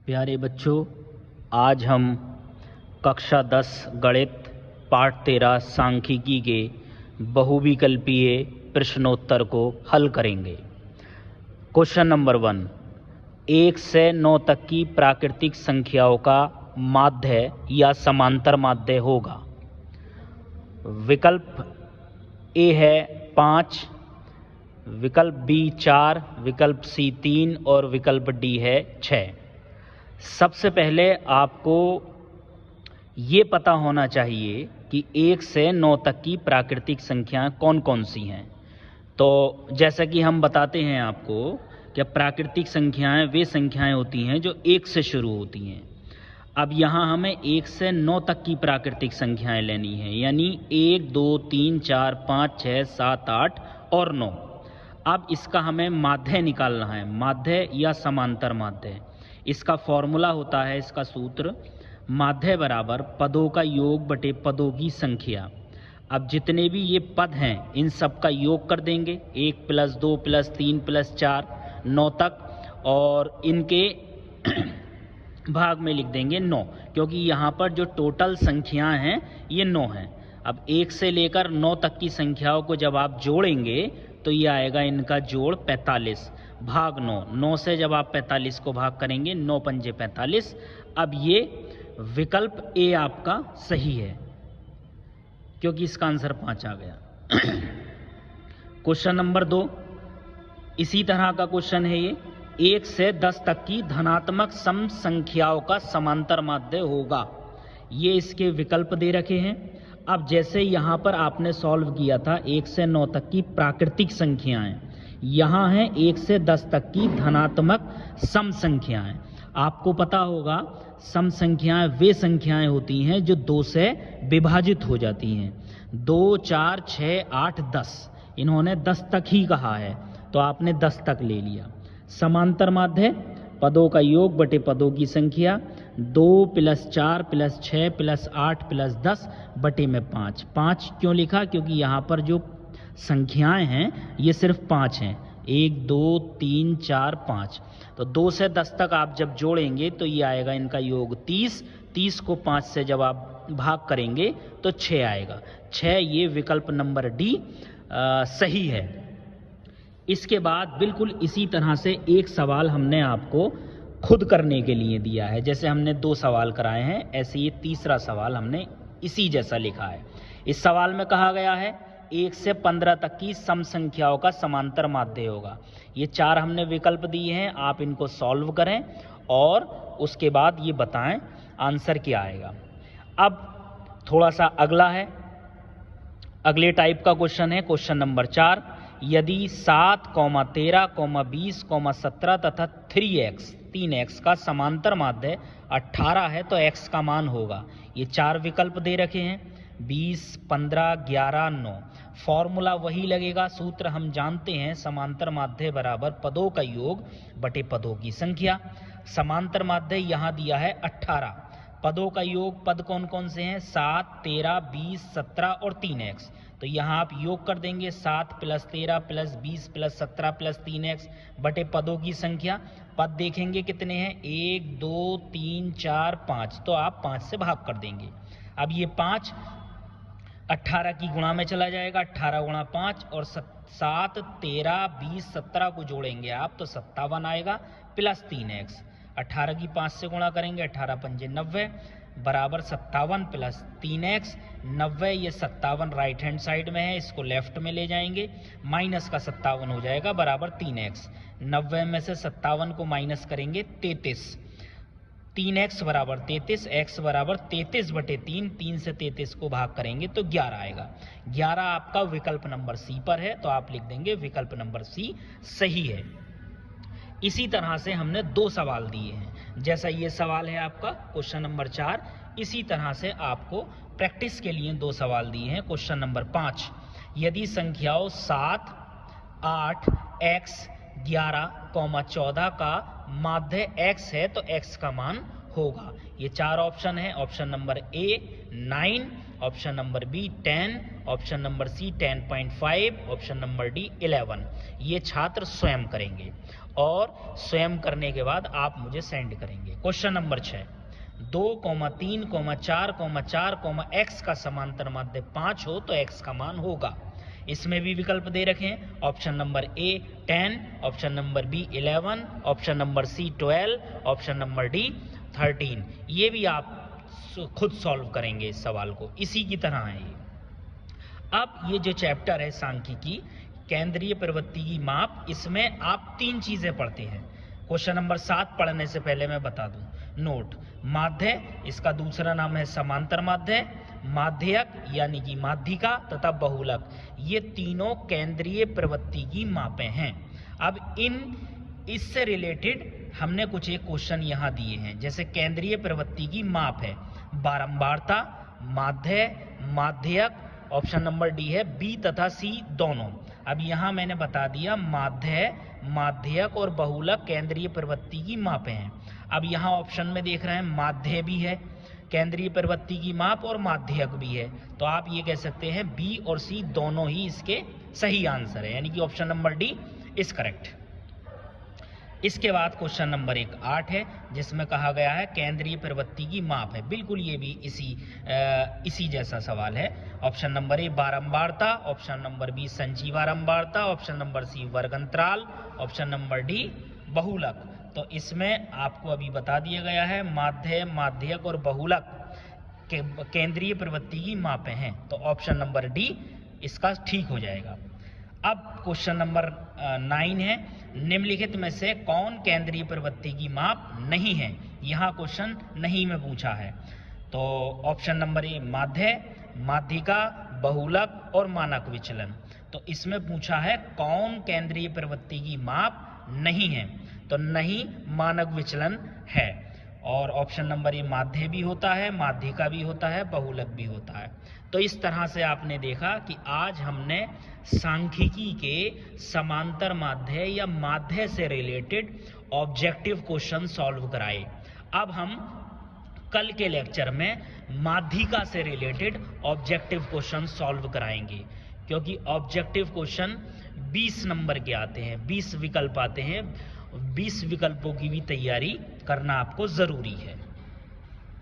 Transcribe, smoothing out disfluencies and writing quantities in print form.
प्यारे बच्चों, आज हम कक्षा 10 गणित पाठ 13 सांख्यिकी के बहुविकल्पीय प्रश्नोत्तर को हल करेंगे। क्वेश्चन नंबर 1, 1 से 9 तक की प्राकृतिक संख्याओं का माध्य या समांतर माध्य होगा। विकल्प ए है 5, विकल्प बी 4, विकल्प सी 3 और विकल्प डी है 6। सबसे पहले आपको ये पता होना चाहिए कि 1 से 9 तक की प्राकृतिक संख्याएं कौन कौन सी हैं। तो जैसा कि हम बताते हैं आपको कि प्राकृतिक संख्याएं वे संख्याएं होती हैं जो 1 से शुरू होती हैं। अब यहाँ हमें 1 से 9 तक की प्राकृतिक संख्याएं लेनी है, यानी 1, 2, 3, 4, 5, 6, 7, 8 और 9। अब इसका हमें माध्य निकालना है, माध्य या समांतर माध्य। इसका फॉर्मूला होता है, इसका सूत्र माध्य बराबर पदों का योग बटे पदों की संख्या। अब जितने भी ये पद हैं इन सब का योग कर देंगे, 1 + 2 + 3 + 4 9 तक, और इनके भाग में लिख देंगे 9, क्योंकि यहाँ पर जो टोटल संख्याएं हैं ये 9 हैं। अब 1 से लेकर 9 तक की संख्याओं को जब आप जोड़ेंगे तो ये आएगा इनका जोड़ 45 भाग 9। 9 से जब आप 45 को भाग करेंगे, 9 पंजे 45। अब ये विकल्प ए आपका सही है, क्योंकि इसका आंसर 5 आ गया। क्वेश्चन नंबर 2, इसी तरह का क्वेश्चन है ये। 1 से 10 तक की धनात्मक सम संख्याओं का समांतर माध्य होगा। ये इसके विकल्प दे रखे हैं। अब जैसे यहाँ पर आपने सॉल्व किया था 1 से 9 तक की प्राकृतिक संख्याएं, यहाँ है 1 से 10 तक की धनात्मक सम संख्याएं। आपको पता होगा सम संख्याएं वे संख्याएं होती हैं जो 2 से विभाजित हो जाती हैं। 2, 4, 6, 8, 10, इन्होंने 10 तक ही कहा है तो आपने 10 तक ले लिया। समांतर माध्य पदों का योग बटे पदों की संख्या, 2 + 4 + 6 + 8 + 10 बटे में 5। 5 क्यों लिखा? क्योंकि यहाँ पर जो संख्याएं हैं ये सिर्फ 5 हैं, 1, 2, 3, 4, 5। तो 2 से 10 तक आप जब जोड़ेंगे तो ये आएगा इनका योग 30। 30 को 5 से जब आप भाग करेंगे तो 6 आएगा। 6, ये विकल्प नंबर डी सही है। इसके बाद बिल्कुल इसी तरह से एक सवाल हमने आपको खुद करने के लिए दिया है। जैसे हमने 2 सवाल कराए हैं, ऐसे ये तीसरा सवाल हमने इसी जैसा लिखा है। इस सवाल में कहा गया है 1 से 15 तक की सम संख्याओं का समांतर माध्य होगा। ये 4 हमने विकल्प दिए हैं, आप इनको सॉल्व करें और उसके बाद ये बताएं आंसर क्या आएगा। अब थोड़ा सा अगला है, अगले टाइप का क्वेश्चन है क्वेश्चन नंबर 4। यदि 7, 13, 20, 17 तथा 3x का समांतर माध्य 18 है तो x का मान होगा। ये 4 विकल्प दे रखे हैं, 20, 15, 11, 9। फॉर्मूला वही लगेगा, सूत्र हम जानते हैं, समांतर माध्य बराबर पदों का योग बटे पदों की संख्या। समांतर माध्य यहाँ दिया है 18, पदों का योग, पद कौन कौन से हैं? 7, 13, 20, 17 और 3x। तो यहाँ आप योग कर देंगे 7 + 13 + 20 + 17 + 3x बटे पदों की संख्या। पद देखेंगे कितने हैं? 1, 2, 3, 4, 5, तो आप 5 से भाग कर देंगे। अब ये 5 18 की गुणा में चला जाएगा, 18 × 5, और 7, 13, 20, 17 को जोड़ेंगे आप तो 57 आएगा प्लस 3x। 18 की 5 से गुणा करेंगे, 18 पंजे 90 बराबर 57 प्लस 3x। 90, ये 57 राइट हैंड साइड में है, इसको लेफ्ट में ले जाएंगे, माइनस का 57 हो जाएगा बराबर 3x। 90 में से 57 को माइनस करेंगे 33, 3x बराबर 33, x बराबर 33 बटे 3, 3 से 33 को भाग करेंगे तो 11 आएगा। 11 आपका विकल्प नंबर सी पर है, तो आप लिख देंगे विकल्प नंबर सी सही है। इसी तरह से हमने 2 सवाल दिए हैं। जैसा ये सवाल है आपका क्वेश्चन नंबर 4, इसी तरह से आपको प्रैक्टिस के लिए 2 सवाल दिए हैं। क्वेश्चन नंबर 5, यदि संख्याओं 7, 8, x, 11, 14 का माध्य x है तो x का मान होगा। ये 4 ऑप्शन है, option number A 9, option number B 10, option number C 10.5, option number D 11। ये छात्र स्वयं करेंगे और स्वयं करने के बाद आप मुझे सेंड करेंगे। क्वेश्चन नंबर 6, 2, 3, 4, 4, x का समांतर माध्य 5 हो तो x का मान होगा। इसमें भी विकल्प दे रखे हैं, option number A 10, option number B 11, option number C 12, option number D 13। ये भी आप खुद सॉल्व करेंगे इस सवाल को, इसी की तरह है ये। अब ये जो चैप्टर है सांख्यिकी केंद्रीय प्रवृत्ति की माप, इसमें आप 3 चीजें पढ़ते हैं। क्वेश्चन नंबर 7 पढ़ने से पहले मैं बता दूं, नोट, माध्य, इसका दूसरा नाम है समांतर माध्य, माध्यक यानी कि माध्यिका तथा बहुलक, ये तीनों केंद्रीय प्रवृत्ति की मापें हैं। अब इससे रिलेटेड हमने कुछ एक क्वेश्चन यहाँ दिए हैं, जैसे केंद्रीय प्रवृत्ति की माप है बारंबारता, माध्य, माध्यक, ऑप्शन नंबर डी है बी तथा सी दोनों। अब यहाँ मैंने बता दिया माध्य, माध्यक और बहुलक केंद्रीय प्रवृत्ति की मापें हैं। अब यहाँ ऑप्शन में देख रहे हैं माध्य भी है केंद्रीय प्रवृत्ति की माप और माध्यक भी है, तो आप ये कह सकते हैं बी और सी दोनों ही इसके सही आंसर है, यानी कि option number D is correct. इसके बाद क्वेश्चन नंबर 8 है, जिसमें कहा गया है केंद्रीय प्रवृत्ति की माप है। बिल्कुल ये भी इसी जैसा सवाल है। ऑप्शन नंबर ए बारंबारता, ऑप्शन नंबर बी संची बारंबारता, ऑप्शन नंबर सी वर्ग अंतराल, ऑप्शन नंबर डी बहुलक। तो इसमें आपको अभी बता दिया गया है माध्य, माध्यक और बहुलक के केंद्रीय प्रवृत्ति की मापें हैं, तो ऑप्शन नंबर डी इसका ठीक हो जाएगा। अब क्वेश्चन नंबर 9 है, निम्नलिखित में से कौन केंद्रीय प्रवृत्ति की माप नहीं है। यहाँ क्वेश्चन नहीं में पूछा है, तो ऑप्शन नंबर ए माध्य, माध्यिका, बहुलक और मानक विचलन। तो इसमें पूछा है कौन केंद्रीय प्रवृत्ति की माप नहीं है, तो नहीं मानक विचलन है। और ऑप्शन नंबर ए माध्य भी होता है, माध्यिका भी होता है, बहुलक भी होता है। तो इस तरह से आपने देखा कि आज हमने सांख्यिकी के समांतर माध्य या माध्य से रिलेटेड ऑब्जेक्टिव क्वेश्चन सॉल्व कराए। अब हम कल के लेक्चर में माध्यिका से रिलेटेड ऑब्जेक्टिव क्वेश्चन सॉल्व कराएंगे, क्योंकि ऑब्जेक्टिव क्वेश्चन 20 नंबर के आते हैं, 20 विकल्प आते हैं। 20 विकल्पों की भी तैयारी करना आपको जरूरी है।